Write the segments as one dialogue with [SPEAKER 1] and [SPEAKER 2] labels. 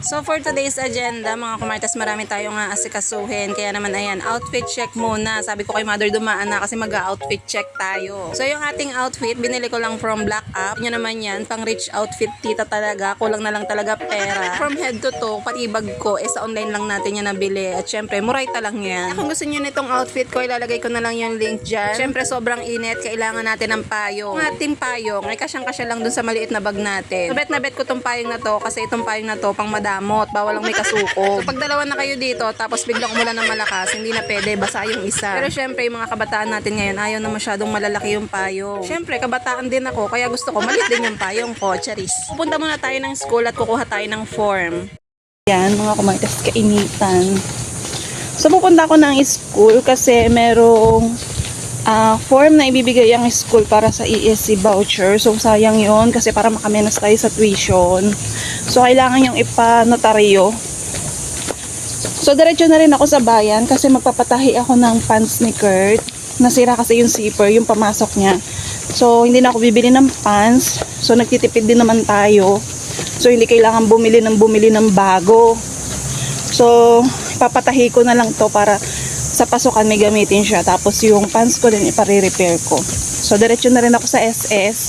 [SPEAKER 1] So for today's agenda, mga kumartas, marami tayong asikasuhin. Kaya naman ayan, outfit check muna. Sabi ko kay mother dumaan na kasi mag-outfit check tayo. So yung ating outfit, binili ko lang from Black Up. Yun naman yan, pang rich outfit tita talaga. Kulang na lang talaga pera. From head to toe, pati bag ko, sa online lang natin yan nabili. At syempre, murayta lang yan. Kung gusto nyo nitong outfit ko, ilalagay ko na lang yung link dyan. Syempre, sobrang init. Kailangan natin ng payong. Ang ating payong, ay kasyang-kasya lang dun sa maliit na bag natin. Nabet na bet ko tong payong na to kasi itong payong na to pang madamot. Bawal lang may kasuko. So pag dalawa na kayo dito, tapos biglang umulan ng malakas, hindi na pwede, basa yung isa. Pero syempre, yung mga kabataan natin ngayon, ayaw na masyadong malalaki yung payong. Syempre, kabataan din ako, kaya gusto ko maliit din yung payong ko, charis. Pupunta muna tayo ng school at kukuha tayo ng form.
[SPEAKER 2] Yan, mga kumartas, kainitan. So, pupunta ako ng school kasi merong form na ibibigay ang school para sa ESC voucher. So, sayang yon kasi para makamenos tayo sa tuition. So, kailangan yung ipanotaryo. So, diretso na rin ako sa bayan kasi magpapatahi ako ng pants ni Kurt. Nasira kasi yung zipper, yung pamasok niya. So, hindi na ako bibili ng pants. So, nagtitipid din naman tayo. So, hindi kailangan bumili ng bago. So, papatahi ko na lang to para sa pasukan may gamitin siya. Tapos, yung pants ko din ipare-repair ko. So, diretso na rin ako sa SS.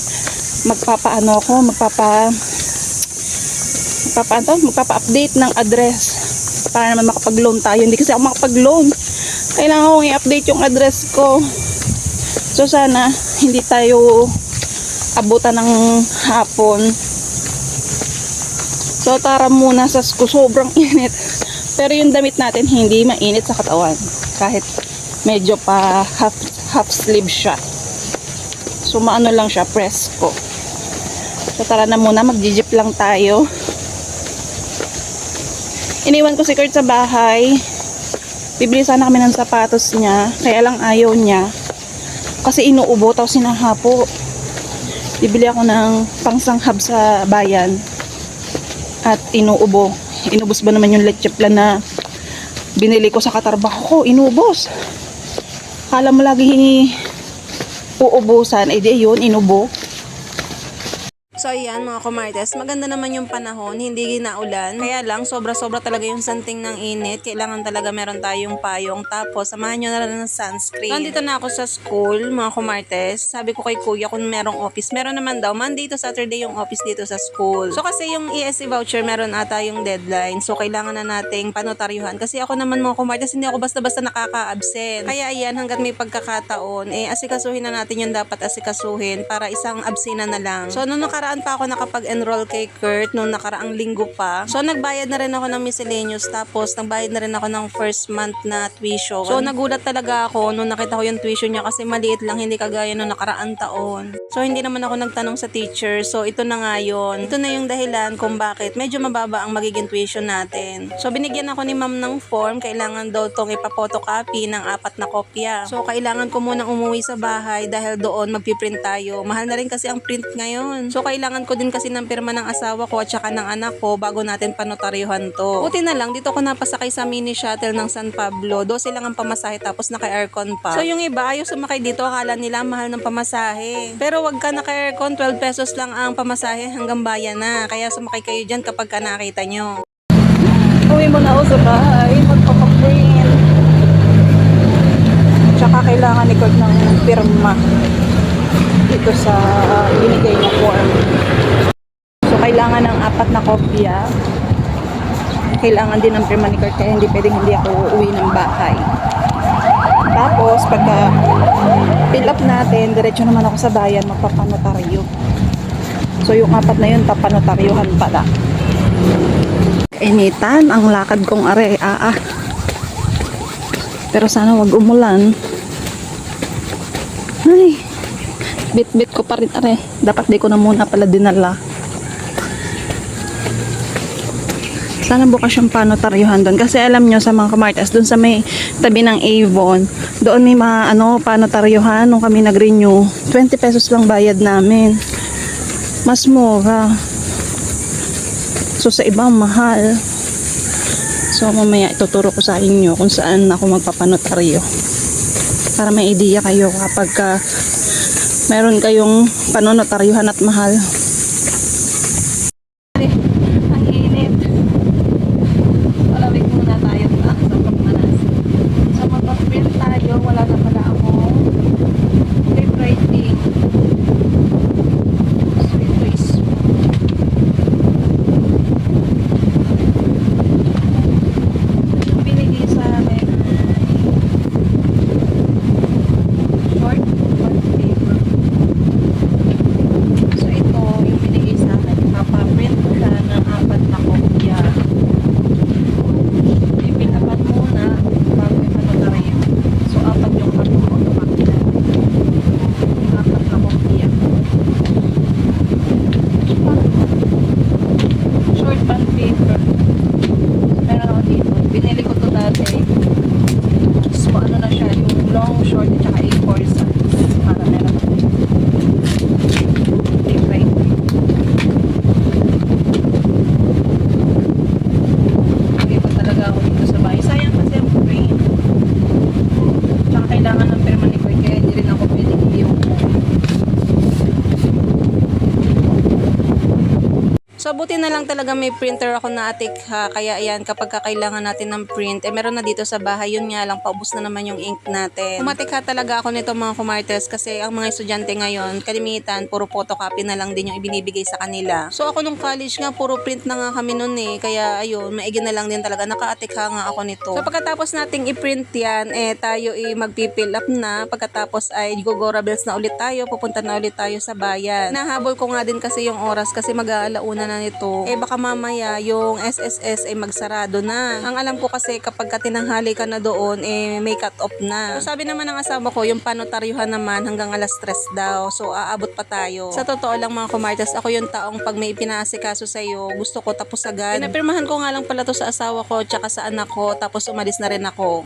[SPEAKER 2] Magpapa-update ng address para naman makapag-loan tayo. Hindi kasi ako makapag-loan. Kailangan kong i-update yung address ko. So, sana hindi tayo abutan ng hapon. So, tara muna sa school. Sobrang init. Pero yung damit natin hindi mainit sa katawan. Kahit medyo pa half sleeve siya. So, maano lang siya, presko. So, tara na muna. Mag-jeep lang tayo. Iniwan ko si Kurt sa bahay. Bibili sana kami ng sapatos niya. Kaya lang ayaw niya. Kasi inuubo. Tapos sinahapo. Bibili ako ng pangsanghab sa bayan. At inuubo. Inubos ba naman yung leche plan na binili ko sa katrabaho ko? Inubos. Kala mo lagi uubusan. Eh di yun, inubo.
[SPEAKER 1] So ayan mga kumartes, maganda naman yung panahon, hindi ginaulan. Kaya lang, sobra-sobra talaga yung santing ng init. Kailangan talaga meron tayong payong. Tapos, samahan nyo na lang ng sunscreen. Nandito na ako sa school, mga kumartes. Sabi ko kay kuya kung merong office. Meron naman daw, Monday to Saturday yung office dito sa school. So kasi yung ESC voucher, meron ata yung deadline. So kailangan na nating panotaryuhan. Kasi ako naman mga kumartes, hindi ako basta-basta nakaka-absent. Kaya ayan, hanggat may pagkakataon, asikasuhin na natin yung dapat asikasuhin para isang absina na lang. So nung nakaraan pa ako nakapag-enroll kay Kurt nung nakaraang linggo pa. So nagbayad na rin ako ng miscellaneous, tapos nagbayad na rin ako ng first month na tuition. So nagulat talaga ako nung nakita ko yung tuition niya kasi maliit lang, hindi kagaya nung nakaraang taon. So hindi naman ako nagtanong sa teacher. So ito na nga yun. Ito na yung dahilan kung bakit medyo mababa ang magiging tuition natin. So binigyan ako ni ma'am ng form. Kailangan daw tong ipapotocopy ng 4 na kopya. So kailangan ko munang umuwi sa bahay dahil doon magpiprint tayo. Mahal na rin kasi ang print ngayon. So kailangan ko din kasi ng pirma ng asawa ko at saka ng anak ko bago natin panotaryuhan to. Buti na lang, dito ko napasakay sa mini shuttle ng San Pablo. 12 lang ang pamasahe tapos naka-aircon pa. So yung iba ayaw sumakay dito, akala nila mahal ng pamasahe. Pero wag ka naka-aircon, 12 pesos lang ang pamasahe hanggang bayan na. Kaya sumakay kayo dyan kapag ka nakita nyo.
[SPEAKER 2] Uwi mo na ako sa bahay. Magpapaprint. Tsaka kailangan ni Kurt ng pirma dito sa binigay na form. So, kailangan ng 4 na kopya. Kailangan din ng pirma ni Kurt kaya hindi pwedeng hindi ako uuwi ng bahay. Tapos, pagka fill up natin, diretso naman ako sa bayan, magpapanotaryo. So, yung 4 na yun, papanotaryuhan pala. Kainitan, ang lakad kong are. Pero sana wag umulan. Ay, bit-bit ko pa rin are. Dapat di ko na muna pala dinala. Sana bukas yung panotaryuhan doon. Kasi alam nyo sa mga kamartas, doon sa may tabi ng Avon, doon may mga panotaryuhan nung kami nag-renew. 20 pesos lang bayad namin. Mas mura. So sa ibang mahal. So mamaya ituturo ko sa inyo kung saan ako magpapanotaryo. Para may idea kayo kapag meron kayong panonotaryuhan at mahal. Ang init.
[SPEAKER 1] buti na lang talaga may printer ako na atikha. Kaya ayan, kapag kailangan natin ng print, meron na dito sa bahay. Yun nga lang, paubos na naman yung ink natin. Umatikha talaga ako nito mga kumartes kasi ang mga estudyante ngayon, kalimitan, puro photocopy na lang din yung ibinibigay sa kanila. So ako nung college nga, puro print na nga kami nun eh. Kaya ayun, maigi na lang din talaga. Nakaatikha nga ako nito. So pagkatapos nating i-print yan, tayo magpipill up na. Pagkatapos ay go-go-rabels na ulit tayo. Pupunta na ulit tayo sa bayan. Nahabol ko nga din kasi yung oras kasi mag-aalauna na nito. Baka mamaya yung SSS ay magsarado na. Ang alam ko kasi kapag tinanghali ka na doon, may cut off na. So sabi naman ng asawa ko, yung panotaryuhan naman hanggang alas 3 daw. So aabot pa tayo. Sa totoo lang mga kumartes, ako yung taong pag may pinaasikaso sa'yo, gusto ko tapos agad. Pinapirmahan ko nga lang pala to sa asawa ko tsaka sa anak ko, tapos umalis na rin ako.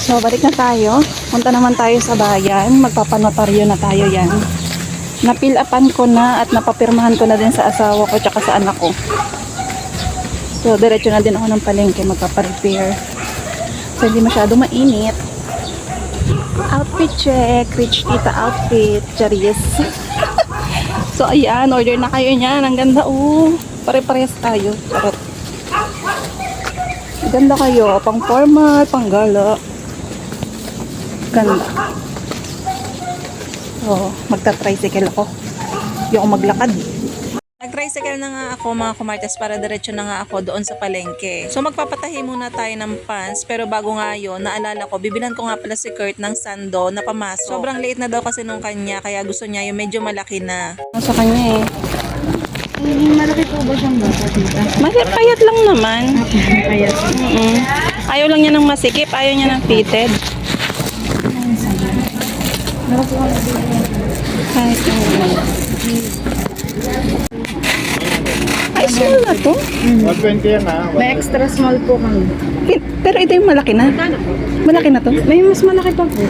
[SPEAKER 2] So, balik na tayo. Punta naman tayo sa bayan. Magpapanotaryo na tayo yan. Napil-upan ko na at napapirmahan ko na din sa asawa ko tsaka sa anak ko. So, diretso na din ako ng palengke. Magpaparepair. So, hindi masyado mainit. Outfit check. Rich Tita outfit. Charis. So, ayan. Order na kayo niyan. Ang ganda. Pare-parehas tayo. Charot. Ganda kayo. Pang formal, pang gala. Ganda. So, magta-tricycle ako. Hindi ako maglakad.
[SPEAKER 1] Nag-tricycle na nga ako mga kumartes para diretso na nga ako doon sa palengke. So magpapatahi muna tayo ng pants pero bago nga yun, naalala ko, bibilan ko nga pala si Kurt ng sando na pamasok. Sobrang liit na daw kasi nung kanya kaya gusto niya yung medyo malaki na.
[SPEAKER 2] Sa kanya
[SPEAKER 3] Malaki po ba siyang bata, tita?
[SPEAKER 2] Payat lang naman.
[SPEAKER 3] Kaya
[SPEAKER 2] Ayaw lang niya ng masikip, ayaw niya ng fitted. Kahit ay, small na to.
[SPEAKER 4] 120 yan ha.
[SPEAKER 3] may extra small po kami.
[SPEAKER 2] Pero ito yung malaki na. Malaki na to.
[SPEAKER 3] May mas malaki pa po.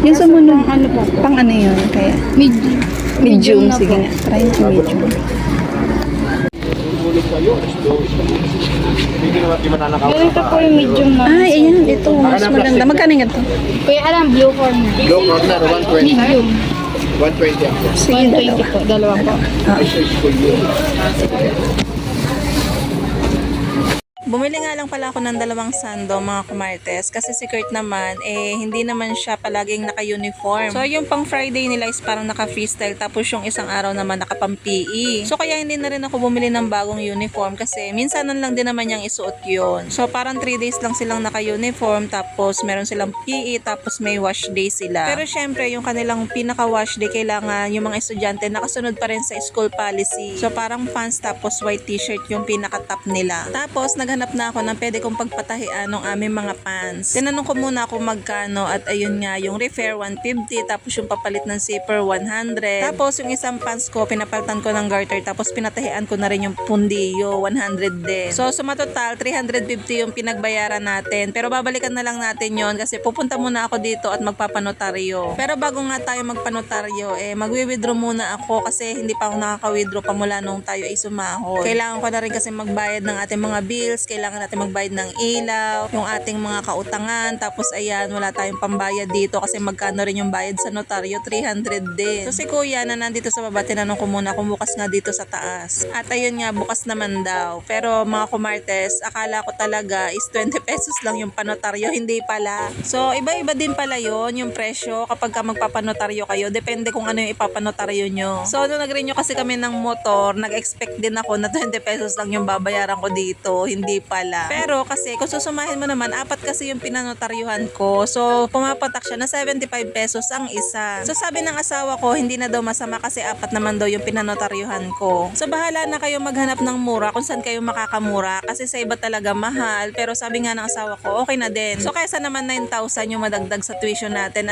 [SPEAKER 2] Yung sa mundo,
[SPEAKER 3] Ano po?
[SPEAKER 2] pang ano yun. Kaya,
[SPEAKER 3] Medium.
[SPEAKER 2] medium.
[SPEAKER 3] na
[SPEAKER 2] Sige
[SPEAKER 3] po.
[SPEAKER 2] nga, try mo sa medium.
[SPEAKER 3] Ganito po yung medium na.
[SPEAKER 2] Ay, ayan. Ito, mas maganda. Magkano nga to?
[SPEAKER 3] Kuya, alam, blue corner.
[SPEAKER 4] Low corner, 120.
[SPEAKER 3] Medium.
[SPEAKER 4] 120 ako.
[SPEAKER 2] Sige,
[SPEAKER 3] 120
[SPEAKER 2] dalawa.
[SPEAKER 3] po. Dalawa po.
[SPEAKER 1] Bumili nga lang pala ako ng 2 sando mga kumartes kasi si Kurt naman hindi naman siya palaging naka-uniform. So yung pang Friday nila is parang naka-freestyle tapos yung isang araw naman naka-pang PE. So kaya hindi na rin ako bumili ng bagong uniform kasi minsanan lang din naman niyang isuot yun. So parang 3 days lang silang naka-uniform tapos meron silang PE tapos may wash day sila. Pero syempre yung kanilang pinaka-wash day kailangan yung mga estudyante nakasunod pa rin sa school policy. So parang pants tapos white t-shirt yung pinaka-top nila. Tapos naghanap na ako ng pwede kong pagpatahian ng aming mga pants. Tinanong ko muna kung magkano at ayun nga yung repair 150 tapos yung papalit ng zipper 100. Tapos yung isang pants ko pinapalitan ko ng garter tapos pinatahian ko na rin yung pundiyo 100 din. So sumatotal 350 yung pinagbayaran natin. Pero babalikan na lang natin yon kasi pupunta muna ako dito at magpapanotaryo. Pero bago nga tayo magpanotaryo magwi-withdraw muna ako kasi hindi pa ako nakaka-withdraw pa mula nung tayo ay sumahod. Kailangan ko na rin kasi magbayad ng ating mga bills, kailangan natin magbayad ng ilaw, yung ating mga kautangan, tapos ayan, wala tayong pambayad dito kasi magkano rin yung bayad sa notaryo, 300 din. So si kuya na nandito sa baba, tinanong ko muna kung bukas nga dito sa taas. At ayun nga, bukas naman daw. Pero mga kumartes, akala ko talaga is 20 pesos lang yung panotaryo, hindi pala. So iba-iba din pala yon yung presyo kapag ka magpapanotaryo kayo, depende kung ano yung ipapanotaryo nyo. So nung nag-renew kasi kami ng motor, nag-expect din ako na 20 pesos lang yung babayaran ko dito, hindi pala. Pero kasi kung susumahin mo naman, 4 kasi yung pinanotaryuhan ko. So pumapatak siya na 75 pesos ang isa. So sabi ng asawa ko, hindi na daw masama kasi 4 naman daw yung pinanotaryuhan ko. So bahala na kayo maghanap ng mura kung saan kayo makakamura kasi sa iba talaga mahal. Pero sabi nga ng asawa ko, okay na din. So kaysa naman 9,000 yung madagdag sa tuition natin,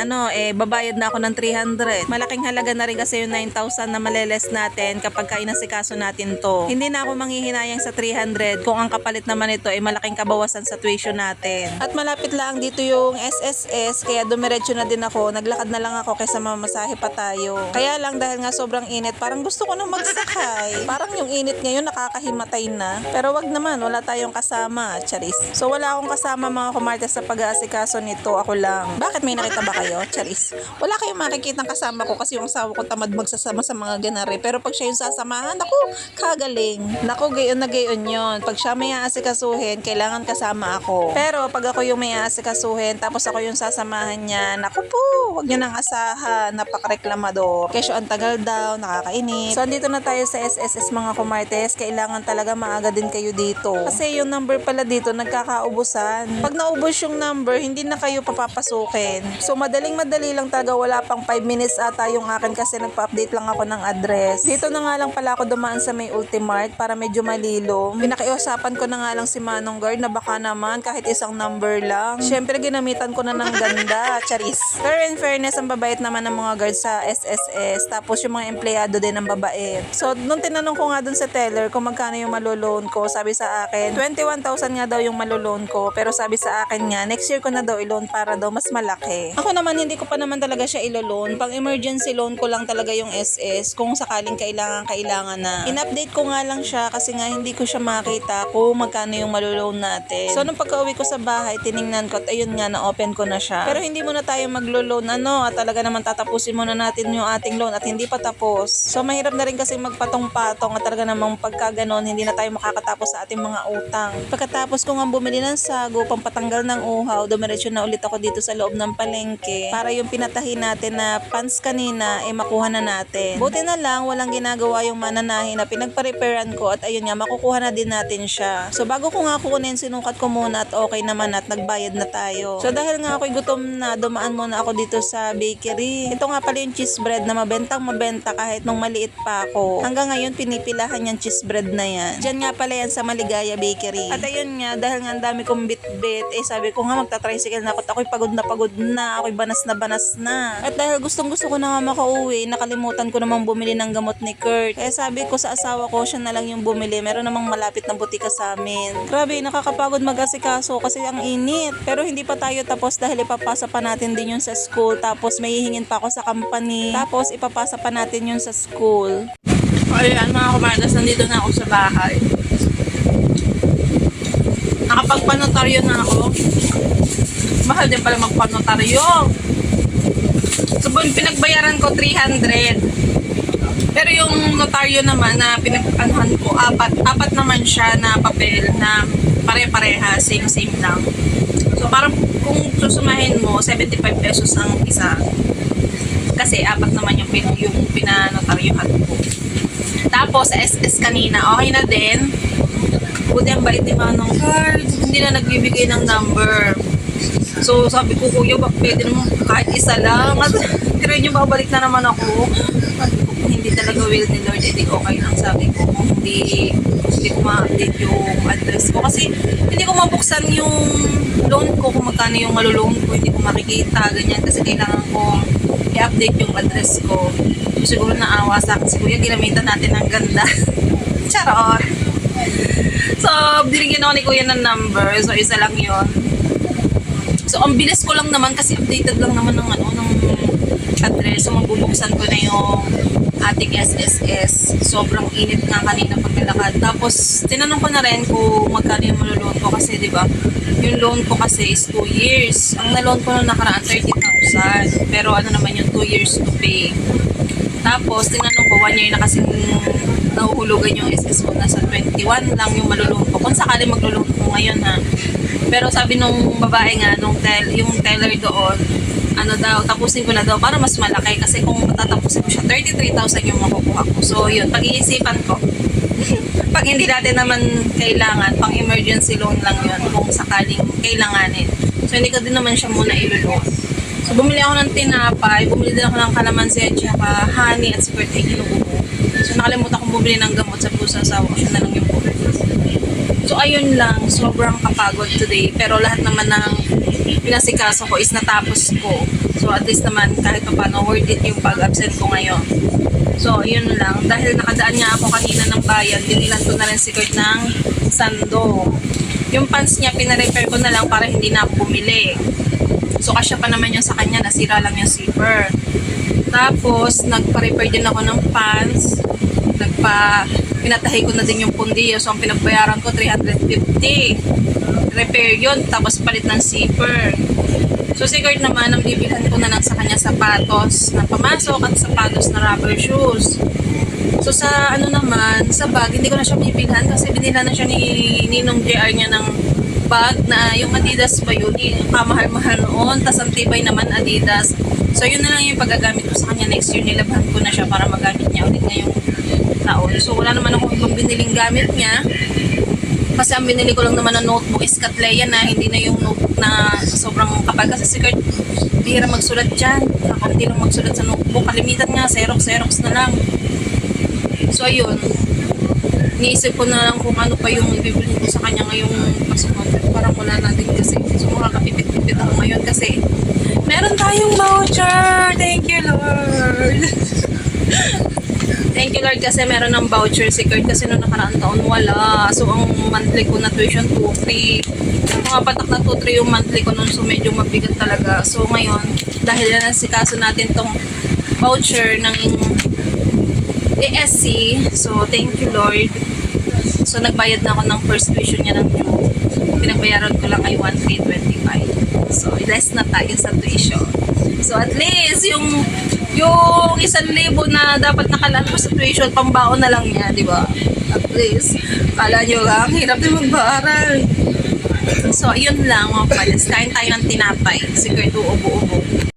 [SPEAKER 1] babayad na ako ng 300. Malaking halaga na rin kasi yung 9,000 na maleles natin kapag kainasikaso natin to. Hindi na ako manghihinayang sa 300 kung ang kapalit naman ito ay malaking kabawasan sa tuition natin. At malapit lang dito yung SSS, kaya dumiretso na din ako. Naglakad na lang ako kaysa mamasahe pa tayo. Kaya lang dahil nga sobrang init, parang gusto ko na magsakay. Parang yung init ngayon nakakahimatay na. Pero wag naman, wala tayong kasama, charis. So wala akong kasama mga kumartes sa pag-aasikaso nito, ako lang. Bakit may nakita ba kayo, charis? Wala kayong makikitang kasama ko kasi yung asawa ko tamad magsasama sa mga ganare. Pero pag siya yung sasamahan, ako, kagaling. Naku, gayon na gayon yun. Pag siya may aasikasuhin, kailangan kasama ako. Pero pag ako yung may aasikasuhin, tapos ako yung sasamahan niya, naku po, wag niyo nang asahan, napakareklamador. Kesyo ang tagal daw, nakakainit. So, andito na tayo sa SSS mga kumartes. Kailangan talaga maaga din kayo dito. Kasi yung number pala dito, nagkakaubusan. Pag naubos yung number, hindi na kayo papapasukin. So, madaling-madali lang talaga, wala pang 5 minutes ata yung akin kasi nagpa-update lang ako ng address. Dito na nga lang pala ako dumaan sa may Ultimart para medyo malilom. Pinakiusapan ko na nga lang si Manong Guard na baka naman kahit isang number lang. Syempre, ginamitan ko na ng ganda, charis. Pero in fairness, ang babait naman ng mga guard sa SSS. Tapos yung mga empleyado din ang babait. So, nung tinanong ko nga dun sa teller kung magkano yung maloloan ko, sabi sa akin, 21,000 nga daw yung maloloan ko. Pero sabi sa akin nga, next year ko na daw i-loan para daw mas malaki. Ako naman, hindi ko pa naman talaga siya ilo-loan. Pang emergency loan ko lang talaga yung SS kung sakaling kailangan na. In-update ko nga lang siya kasi nga hindi ko siya makita kung magkano yung maloloan natin. So, nung pagka-uwi ko sa bahay, tiningnan ko at ayun nga, na-open ko na siya. Pero hindi muna tayo maglo-loan at talaga naman tatapusin muna natin yung ating loan at hindi pa tapos. So, mahirap na rin kasi magpatong-patong at talaga namang pagka ganon, hindi na tayo makakatapos sa ating mga utang. Pagkatapos ko nga bumili ng sago, pampatanggal ng uhaw, dumiretso na ulit ako dito sa loob ng palengke para yung pinatahin natin na pants kanina, makuha na natin. Buti na lang, walang ginagawa yung mananahin na pinagpa-repairan ko at ayun nga, makukuha na din natin siya. So, bago ko nga kukunin, sinukat ko muna at okay naman at nagbayad na tayo. So, dahil nga ako'y gutom na, dumaan muna ako dito sa bakery. Ito nga pala yung cheese bread na mabenta kahit nung maliit pa ako. Hanggang ngayon, pinipilahan yung cheese bread na yan. Diyan nga pala yan sa Maligaya Bakery. At ayun nga, dahil nga ang dami kong bit-bit, sabi ko nga magta-tricycle na ako. Ako'y pagod na, ako'y banas na. At dahil gustong-gusto ko na nga makauwi, nakalimutan ko namang bumili ng gamot ni Kurt. Kaya sabi ko sa asawa ko, siya na lang yung bumili. Meron namang malapit na butika sa amin. Grabe, nakakapagod mag-asikaso kasi ang init. Pero hindi pa tayo tapos dahil ipapasa pa natin din yun sa school. Tapos may hihingin pa ako sa company. Tapos ipapasa pa natin yun sa school. Ayan mga kumardas, nandito na ako sa bahay. Nakapagpanotaryo na ako. Mahal din pala magpanotaryo. So, pinagbayaran ko 300. Pero yung notaryo naman na pinagpanuhan ko, apat naman siya na papel na pare-pareha, same lang. So, parang kung susumahin mo, 75 pesos ang isa. Kasi apat naman yung pinanotaryuhan ko. Tapos, sa SS kanina, okay na din. Buti ang bait ni Manong Guard. Hindi na nagbibigay ng number. So, sabi ko, kuya, pwede naman kahit isa lang. At tira nyo, babalik na naman ako. Hindi talaga will ni Lord, hindi okay lang sabi ko. Kung hindi ko ma-update yung address ko. Kasi hindi ko mabuksan yung loan ko kung magkano yung maloloan ko. Hindi ko makikita, ganyan. Kasi kailangan ko i-update yung address ko. So, siguro naawa sa akin si kuya, ginamitan natin ng ganda. Charot! So, binigyan ako ni kuya ng number. So, isa lang yon. So, ang bilis ko lang naman kasi updated lang naman ng address. So, mabubuksan ko na yung ating SSS. Sobrang init nga kanina pag nilakad. Tapos, tinanong ko na rin kung magkano yung maloloan ko kasi, di ba, yung loan ko kasi is 2 years. Ang naloan ko nung nakaraan, 30,000. Pero ano naman yung 2 years to pay. Tapos, tinanong ko, 1 year na kasi nahuhulugan yung SS ko. Nasa 21 lang yung maloloan ko. Kung sakali magloloan ko ngayon ha. Pero sabi nung babae nga, yung teller doon, ano daw, tapusin ko na daw para mas malaki. Kasi kung matatapusin ko siya, 33,000 yung makukuha ko. So, yun, pag-iisipan ko. Pag hindi natin naman kailangan, pang emergency loan lang yun kung sakaling kailanganin. So, hindi ko din naman siya muna ilo-loan. So, bumili ako ng tinapay, bumili din ako ng kalamansi at saka honey at secret ay kinukubo. So, nakalimutan kong bumili ng gamot sa pusa asawa ko. Siya na lang yung bumili. So, ayun lang. Sobrang kapagod today. Pero lahat naman ng pinasikaso ko is natapos ko. So at least naman kahit pa paano worth it yung pag-absent ko ngayon. So yun lang, dahil nakadaan nga ako kanina ng bayan, binilan ko na rin si Kurt ng sando. Yung pants niya, pinarepair ko na lang para hindi na ako bumili. So kasya pa naman yung sa kanya, nasira lang yung zipper. Tapos nagpa-repair din ako ng pants. Pinatahi ko na din yung pundiyo. So ang pinagbayaran ko 350. Repair yun, tapos palit ng zipper. So si Kurt naman, ang bibilhan ko na lang sa kanya sapatos na pamasok at sapatos na rubber shoes. So sa naman, sa bag, hindi ko na siya bibilhan kasi binila na siya ni Ninong JR niya ng bag na yung Adidas ba yun, kamahal-mahal noon, tas ang tibay naman Adidas. So yun na lang yung paggagamit ko sa kanya next year, nilabhan ko na siya para magamit niya ulit ngayong taon. So wala naman ako ibang biniling gamit niya. Kasi ang binili ko lang naman na notebook is Cattleya na, hindi na yung notebook na sobrang kapal. Kasi si Kurt, bihira magsulat dyan. Ako hindi lang magsulat sa notebook. Kalimitan nga, Xerox na lang. So ayun, niisip ko na lang kung ano pa yung ibibili ko sa kanya ngayong pasunod. Parang wala natin kasi. So makakapipit-pipit ako ngayon kasi meron tayong voucher! Thank you, Lord! Thank you, Lord, kasi meron ng voucher si Kurt kasi noong nakaraang taon wala. So ang monthly ko na tuition 2-3. Mga patak na 2-3 yung monthly ko noon, so medyo mabigat talaga. So ngayon, dahil na nasikaso natin tong voucher ng ASC, so thank you, Lord. So nagbayad na ako ng first tuition niya ng June. Pinagbayaran ko lang ay 1,325. So less na tayo sa tuition. So at least yung 1,000 na dapat nakalaan ko sa tuition, pambaon na lang niya, di ba? At least, kala nyo lang, hirap din mag-aaral. So, yun lang mga palis. Kain tayo ng tinapay. Si Kurt ubo-ubo.